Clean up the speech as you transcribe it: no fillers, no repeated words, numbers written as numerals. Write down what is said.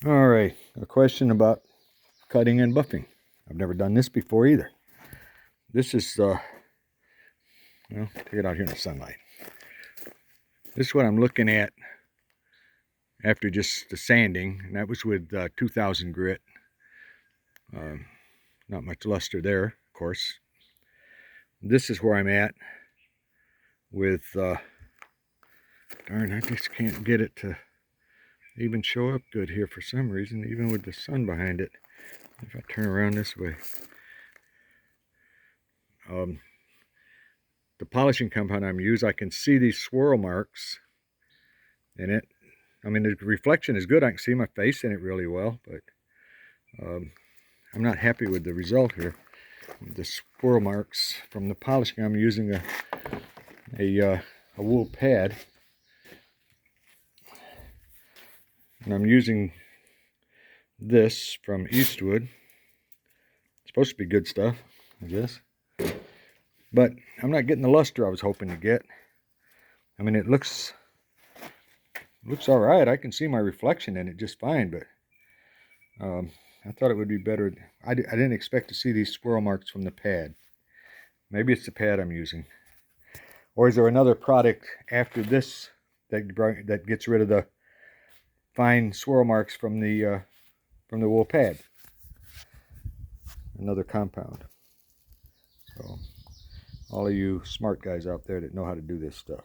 All right, a question about cutting and buffing. I've never done this before either. This is, well, take it out here in the sunlight. This is what I'm looking at after just the sanding, and that was with 2000 grit. Not much luster there, of course. This is where I'm at with, darn, I just can't get it to even show up good here for some reason, even with the sun behind it. If I turn around this way. The polishing compound I'm using, I can see these swirl marks in it. I mean, the reflection is good. I can see my face in it really well, but I'm not happy with the result here. The swirl marks from the polishing, I'm using a wool pad, and I'm using this from Eastwood. It's supposed to be good stuff, I guess, but I'm not getting the luster I was hoping to get. I mean, it looks all right. I can see my reflection in it just fine, but I thought it would be better. I didn't expect to see these swirl marks from the pad. Maybe it's the pad I'm using. Or is there another product after this that gets rid of the fine swirl marks from the wool pad? Another compound. So all of you smart guys out there that know how to do this stuff.